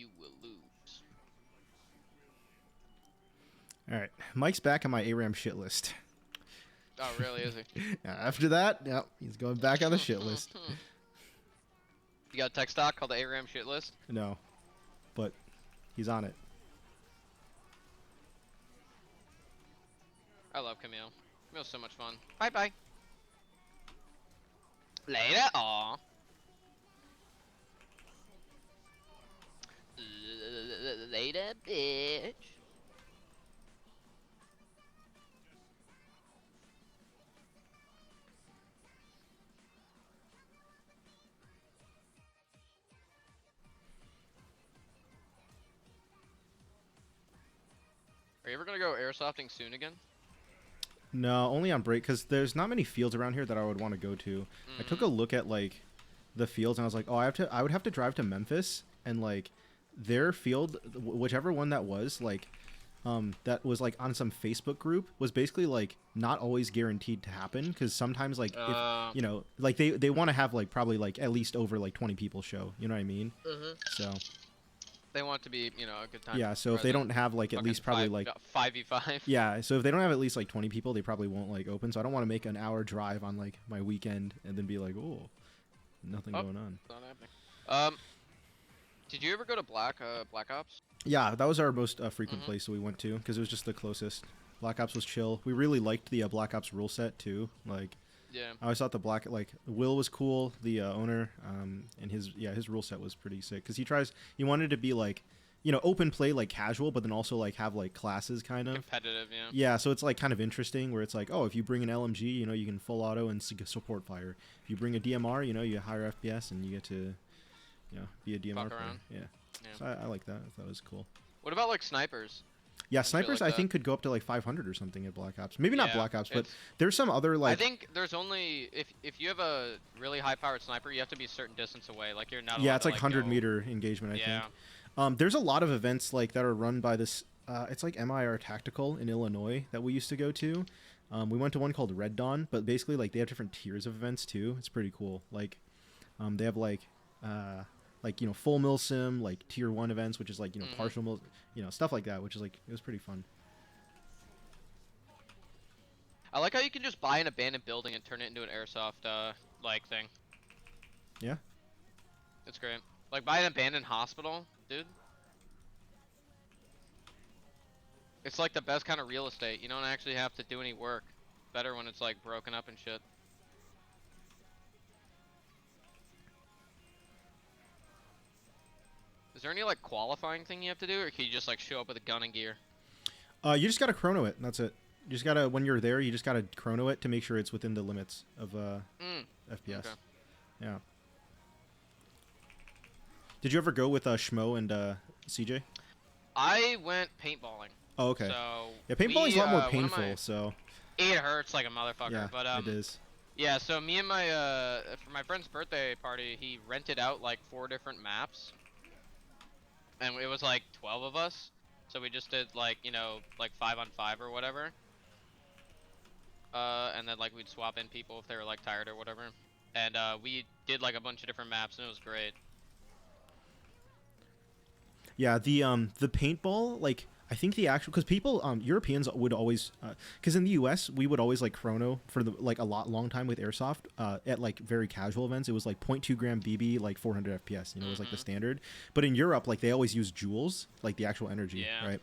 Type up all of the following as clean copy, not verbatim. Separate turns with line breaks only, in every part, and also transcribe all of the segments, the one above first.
you will lose.
All right, Mike's back on my ARAM shit list.
Oh, really? Is he?
After that, yep, he's going back on the shit list.
You got a tech stock called the ARAM shit list?
No, but he's on it.
I love Camille. Camille's so much fun. Bye bye. Later. Aw. Later, bitch. Are you ever gonna go airsofting soon again?
No, only on break because there's not many fields around here that I would want to go to. I took a look at like the fields and I was like, oh, I would have to drive to Memphis and like their field, whichever one that was, like that was like on some Facebook group was basically like not always guaranteed to happen because sometimes like if you know like they want to have like probably like at least over like 20 people show, you know what I mean? So
they want it to be, you know, a good time.
Yeah, so if they don't have like at least probably like
5v5.
Yeah, so if they don't have at least like 20 people, they probably won't like open. So I don't want to make an hour drive on like my weekend and then be like, oh, nothing going on.
Not happening. Did you ever go to Black Ops?
Yeah, that was our most frequent place that we went to because it was just the closest. Black Ops was chill. We really liked the Black Ops rule set too. Like,
yeah,
I always thought the Will was cool, the owner, and his rule set was pretty sick because he wanted to be like, you know, open play like casual, but then also like have like classes kind of
competitive. Yeah.
Yeah, so it's like kind of interesting where it's like, oh, if you bring an LMG, you know, you can full auto and support fire. If you bring a DMR, you know, you higher FPS and you get to, you know, be a DMR player. Yeah. So I like that. I thought it was cool.
What about like snipers?
Yeah, snipers I think could go up to like 500 or something at Black Ops. Maybe not Black Ops, but there's some other like.
I think there's only if you have a really high powered sniper, you have to be a certain distance away. Like you're not.
Yeah, it's like 100-meter engagement. I think. There's a lot of events like that are run by this. It's like MIR Tactical in Illinois that we used to go to. We went to one called Red Dawn, but basically like they have different tiers of events too. It's pretty cool. Like, they have like you know, full milsim, like tier 1 events, which is like, you know, partial mil, you know, stuff like that, which is like, it was pretty fun.
I like how you can just buy an abandoned building and turn it into an airsoft like thing.
Yeah.
It's great. Like buy an abandoned hospital, dude. It's like the best kind of real estate. You don't actually have to do any work. Better when it's like broken up and shit. Is there any like qualifying thing you have to do, or can you just like show up with a gun and gear?
You just gotta chrono it. That's it. You just gotta, when you're there, you just gotta chrono it to make sure it's within the limits of FPS.
Okay.
Yeah. Did you ever go with Schmo and CJ?
I went paintballing.
Oh, okay.
So
yeah, paintballing's a lot more painful. So
it hurts like a motherfucker.
Yeah,
but
it is.
Yeah, so me and my for my friend's birthday party, he rented out like 4 different maps. And it was like 12 of us, so we just did like, you know, like 5-on-5 or whatever. And then like we'd swap in people if they were like tired or whatever. And we did like a bunch of different maps and it was great.
Yeah, the paintball, like, I think the actual, because people, Europeans would always, because in the US we would always like chrono for the like a long time with airsoft at like very casual events. It was like 0.2 gram BB, like 400 FPS, you know, it was like the standard. But in Europe, like they always use joules, like the actual energy, right?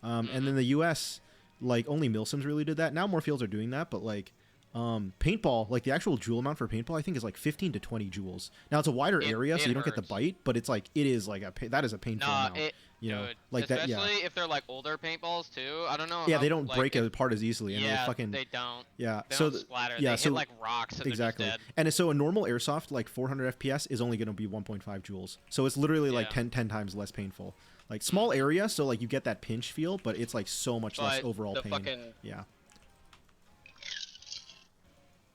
And then the US, like only milsims really did that. Now more fields are doing that, but like paintball, like the actual joule amount for paintball, I think is like 15 to 20 joules. Now it's a wider area, so you don't get the bite, but it's like it is like that is a painful amount. You know, like
especially
that. Yeah.
if they're like older paintballs too. I don't know.
Yeah, they don't break apart as easily. And
yeah,
they fucking.
They don't.
Yeah.
They
so
don't splatter.
Yeah.
They
so
hit like rocks. And
exactly.
They're just dead.
And so a normal airsoft like 400 FPS is only going to be 1.5 joules. So it's literally like 10 times less painful. Like small area, so like you get that pinch feel, but it's like so much less overall pain. Yeah.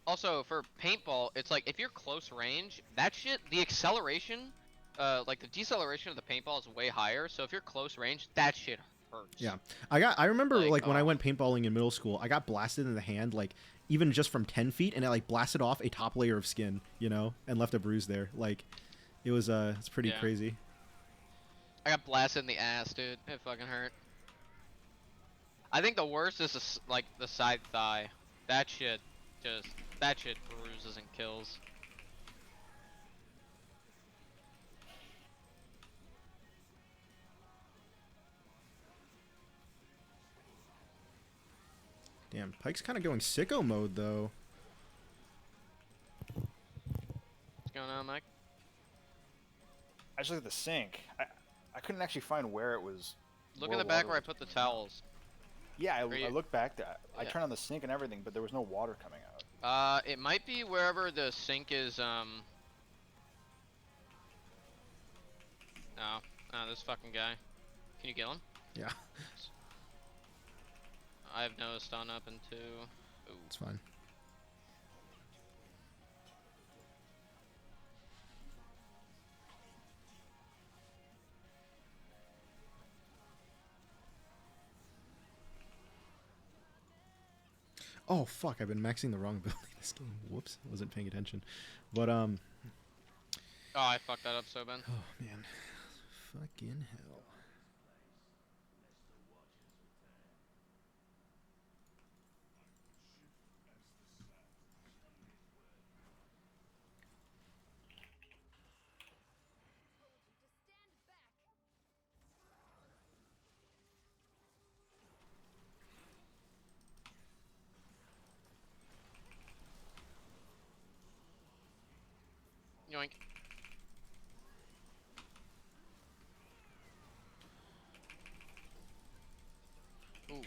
Also, for paintball, it's like if you're close range, that shit, the acceleration, like the deceleration of the paintball is way higher. So if you're close range, that shit hurts.
Yeah, I remember like when I went paintballing in middle school, I got blasted in the hand like even just from 10 feet, and it like blasted off a top layer of skin, you know, and left a bruise there. Like it was it's pretty crazy.
I got blasted in the ass, dude. It fucking hurt. I think the worst is like the side thigh. That shit just that shit bruises and kills.
Damn, Pike's kind of going sicko mode though.
What's going on, Mike?
I just looked at the sink. I couldn't actually find where it was.
Look in the back where I put the towels.
Yeah, I looked back. I
Yeah.
turned on the sink and everything, but there was no water coming out.
It might be wherever the sink is. No, this fucking guy. Can you kill him?
Yeah,
I have no stun up into. Ooh.
it's fine. Oh fuck! I've been maxing the wrong ability this game. Whoops, wasn't paying attention. But
Oh, I fucked that up so bad.
oh man, fucking hell.
Yoink. Ooh.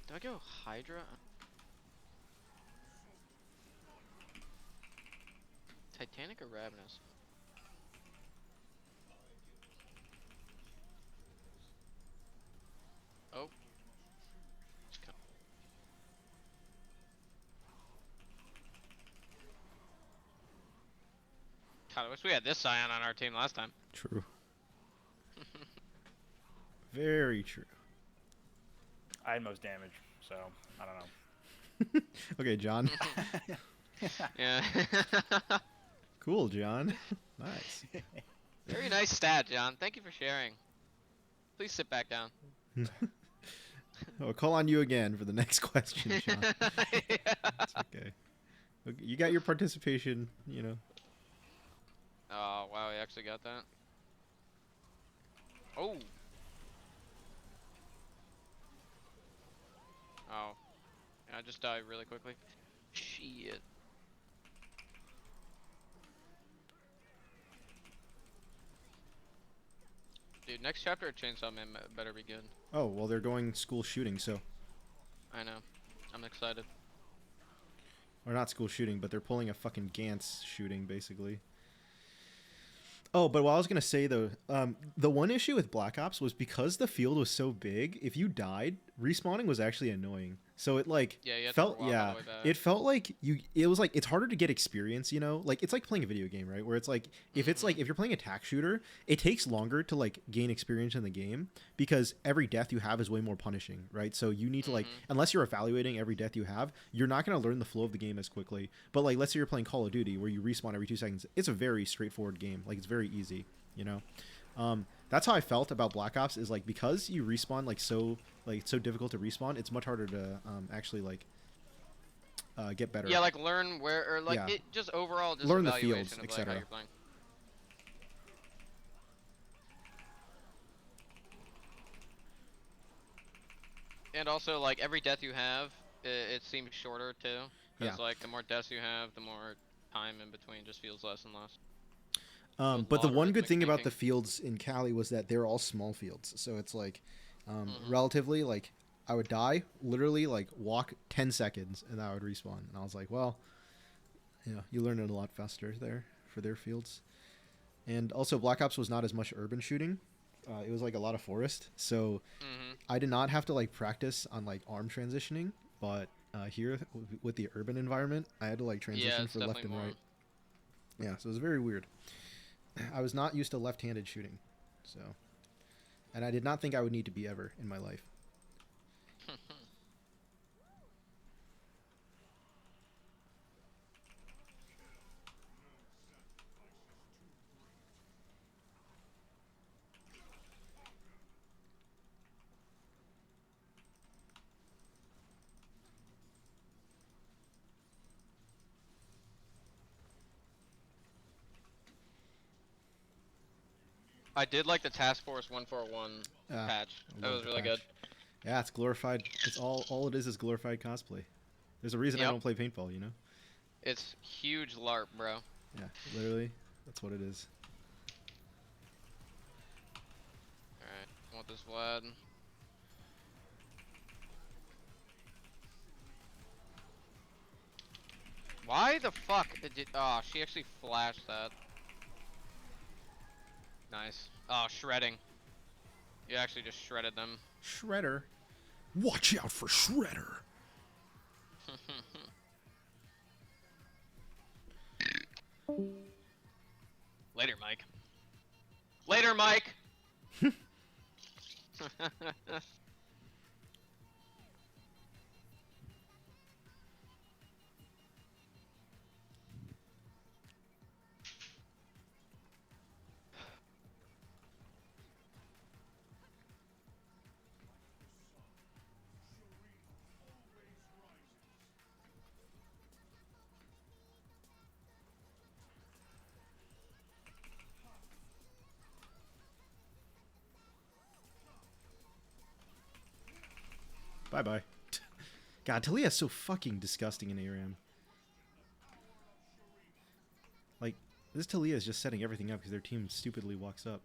Do I go Hydra? Titanic or Ravenous? Oh. God, I wish we had this Scion on our team last time.
True. Very true.
I had most damage, so I don't know.
Okay, John.
Yeah.
Cool, John. Nice.
Very nice stat, John. Thank you for sharing. Please sit back down.
I'll call on you again for the next question, John.
Yeah.
It's okay. You got your participation, you know.
Oh, wow, he actually got that. Oh. Oh. Yeah, I just died really quickly. Shit. Dude, next chapter of Chainsaw Man better be good.
Oh, well, they're going school shooting, so.
I know. I'm excited.
Or not school shooting, but they're pulling a fucking Gantz shooting, basically. Oh, but what I was going to say, though, the one issue with Black Ops was because the field was so big, if you died, respawning was actually annoying. So it, like,
Yeah, you had to
felt,
walk all
yeah,
the way back.
it felt like it was like, it's harder to get experience, you know? Like, it's like playing a video game, right? Where it's like, if it's like, if you're playing a tac shooter, it takes longer to, like, gain experience in the game because every death you have is way more punishing, right? So you need to, like, unless you're evaluating every death you have, you're not going to learn the flow of the game as quickly. But, like, let's say you're playing Call of Duty where you respawn every 2 seconds. It's a very straightforward game. Like, it's very easy. You know, that's how I felt about Black Ops. Is like because you respawn so difficult to respawn. It's much harder to actually like get better.
Yeah, like learn where, or like
Yeah.
it just overall just
Learn the
evaluation
fields,
of like
etc.
how you're playing. And also, like every death you have, it seems shorter too. Because
Yeah.
like the more deaths you have, the more time in between just feels less and less.
But the one good
logarithmic
thing about
thinking.
the fields in Cali was that they're all small fields, so it's like relatively like I would die literally like walk 10 seconds and I would respawn, and I was like, well, you know, you learn it a lot faster there for their fields. And also, Black Ops was not as much urban shooting. It was like a lot of forest, so
Mhm.
I did not have to like practice on like arm transitioning. But here with the urban environment, I had to like
Yeah,
transition
it's
for left
definitely
and
more.
right. Yeah, so it was very weird. I was not used to left-handed shooting, so and I did not think I would need to be ever in my life.
I did like the Task Force 141
Ah,
patch.
I
That
love
was
the
really good.
patch. Yeah, it's glorified. It's all it is glorified cosplay. There's a reason I
Yep.
don't play paintball, you know?
It's huge LARP, bro.
Yeah, literally, that's what it is.
Alright, I want this Vlad. Why the fuck did oh, she actually flashed that. Nice. Oh, shredding. You actually just shredded them.
Shredder. Watch out for Shredder.
Later, Mike. Later, Mike!
Bye bye. God, Talia's so fucking disgusting in ARAM. Like, this Talia is just setting everything up because their team stupidly walks up.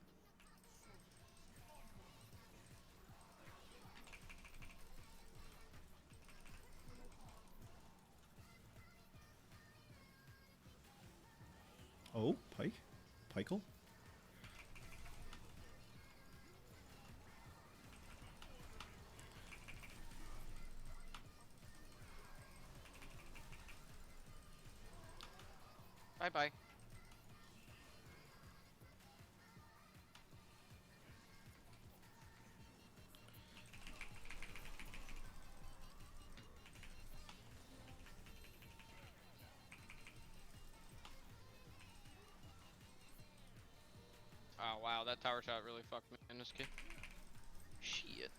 Oh, Pike? Pike'll?
Bye bye. Oh wow, that tower shot really fucked me in this game. Shit.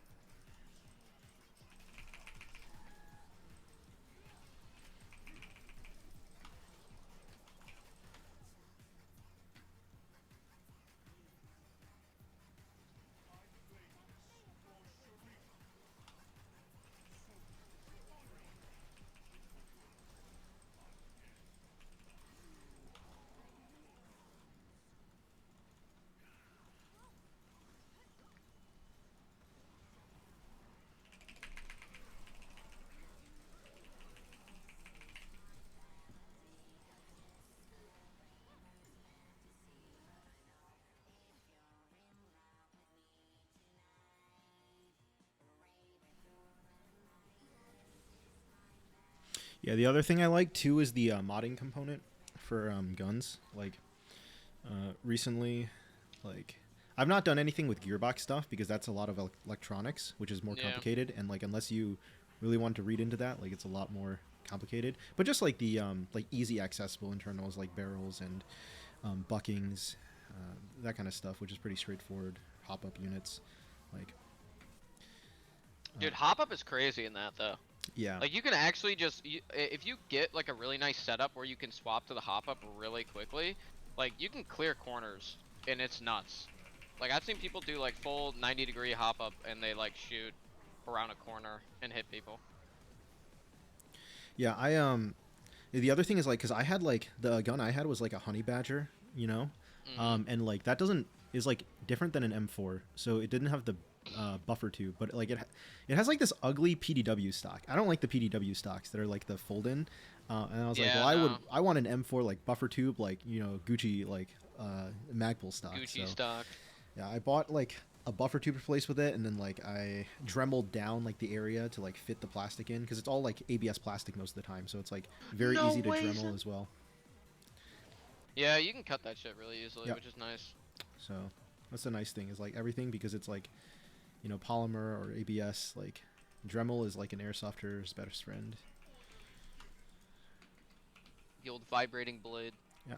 Yeah, the other thing I like too is the modding component for guns. Like, recently, like, I've not done anything with gearbox stuff because that's a lot of electronics, which is more
Yeah.
complicated. And like, unless you really want to read into that, like, it's a lot more complicated. But just like the like easy accessible internals like barrels and buckings, that kind of stuff, which is pretty straightforward. Hop up units, like,
Dude, hop up is crazy in that though.
yeah,
Like you can actually just if you get like a really nice setup where you can swap to the hop up really quickly, like you can clear corners and it's nuts. Like I've seen people do like full 90-degree hop up and they like shoot around a corner and hit people.
yeah. The other thing is like, because I had like the gun I had was like a honey badger, you know,
Mhm.
and like that doesn't is like different than an M4, so it didn't have the buffer tube, but like it has like this ugly PDW stock. I don't like the PDW stocks that are like the fold in, and I was like,
Yeah,
well,
no.
I want an M4 like buffer tube, like, you know, Gucci, like Magpul stock.
Gucci
So
stock.
yeah, I bought like a buffer tube to replace with it, and then like I dremeled down like the area to like fit the plastic in because it's all like ABS plastic most of the time, so it's like very
No
easy to
way,
dremel as well.
Yeah, you can cut that shit really easily,
Yep.
which is nice.
So that's the nice thing is like everything because it's like polymer or ABS. Like Dremel is like an airsofter's best friend.
The old vibrating blade.
Yeah.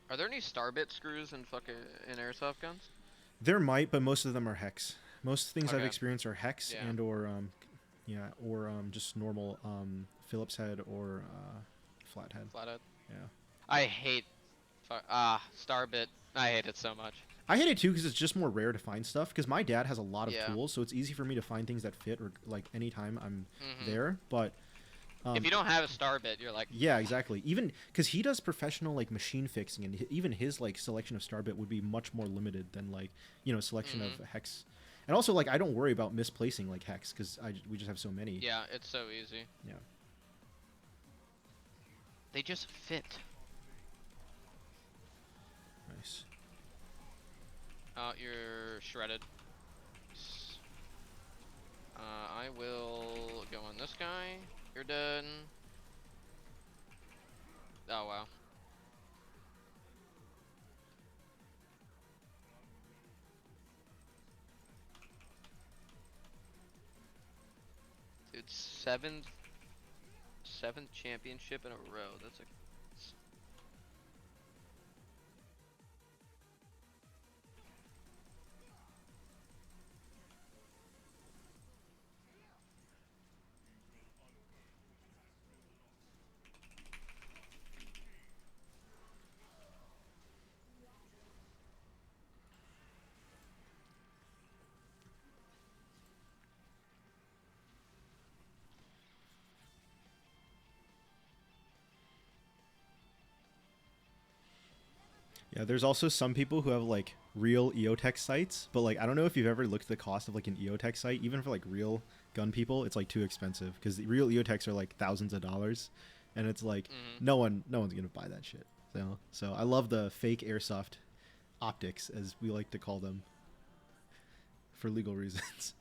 Are there any starbit screws in airsoft guns?
There might, but most of them are hex. Most things I've
Okay.
experienced are hex
Yeah.
and or just normal Phillips head or flathead.
Flathead.
Yeah.
I hate starbit. I hate it so much.
I hate it too because it's just more rare to find stuff. Because my dad has a lot of
Yeah.
tools, so it's easy for me to find things that fit or like anytime I'm
Mhm.
there. But
If you don't have a starbit, you're like,
yeah, exactly. Even because he does professional like machine fixing, and even his like selection of starbit would be much more limited than like selection of hex. And also like I don't worry about misplacing like hex because we just have so many.
yeah, it's so easy.
Yeah.
They just fit.
Nice.
Oh, you're shredded. I will go on this guy. You're dead. Oh, wow. Dude, seventh championship in a row. That's a...
Yeah, there's also some people who have like real EOTech sites, but like I don't know if you've ever looked at the cost of like an EOTech site, even for like real gun people, it's like too expensive because the real EOTechs are like thousands of dollars, and it's like no one's gonna buy that shit. So I love the fake airsoft optics as we like to call them for legal reasons.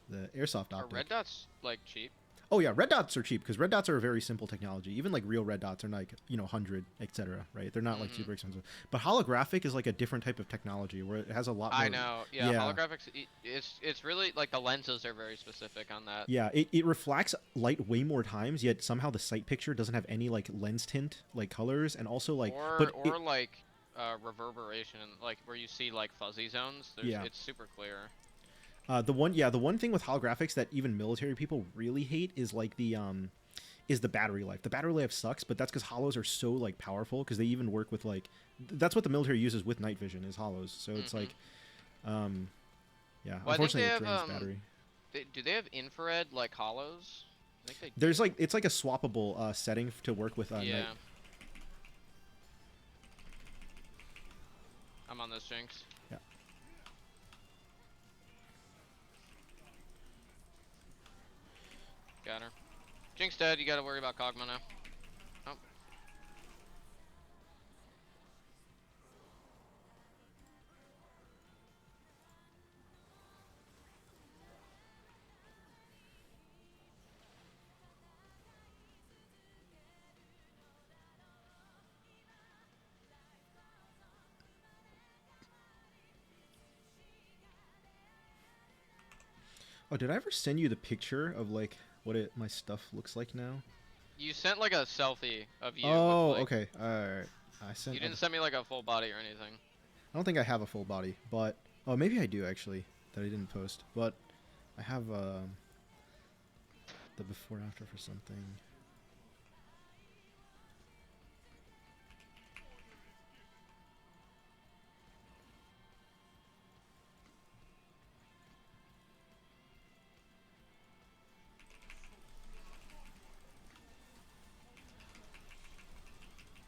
The airsoft
Are
optic.
red dots, like, cheap?
Oh yeah, red dots are cheap because red dots are a very simple technology. Even like real red dots are like 100, etc. Right? They're not like super expensive. But holographic is like a different type of technology where it has a lot more.
I know. Yeah, holographics. It's really like the lenses are very specific on that.
Yeah, it reflects light way more times, yet somehow the sight picture doesn't have any like lens tint like colors, and also like
reverberation, like where you see like fuzzy zones.
Yeah.
It's super clear.
The one thing with holographics that even military people really hate is like the battery life. The battery life sucks, but that's because hollows are so like powerful because they even work with like that's what the military uses with night vision is hollows. So it's like, yeah.
Well,
unfortunately, it drains battery.
Do they have infrared like hollows? I think they
There's like it's like a swappable setting to work with.
yeah.
Night.
I'm on this Jinx.
Yeah.
Got her. Jinx dead. You gotta worry about Kog'Maw now. Oh.
Oh, did I ever send you the picture of like what my stuff looks like now?
You sent like a selfie of you.
Oh,
with, like,
okay. Alright. I sent.
You didn't send me like a full body or anything.
I don't think I have a full body, but oh, maybe I do actually that I didn't post. But I have the before after for something.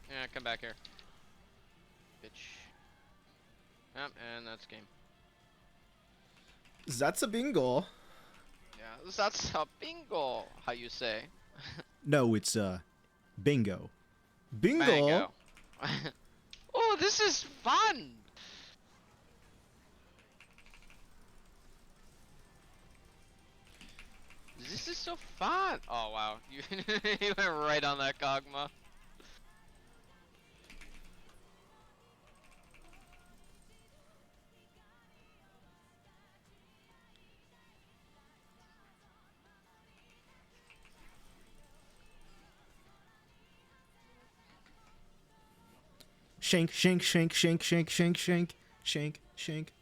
Yeah, come back here. Bitch. Yep, and that's game.
That's a bingo.
Yeah, that's a bingo. How you say?
No, it's bingo. Bingo.
Mango. Oh, this is fun. This is so fun. Oh wow, you you went right on that Kog'Maw.
Shank, shank, shank, shank, shank, shank, shank, shank, shank.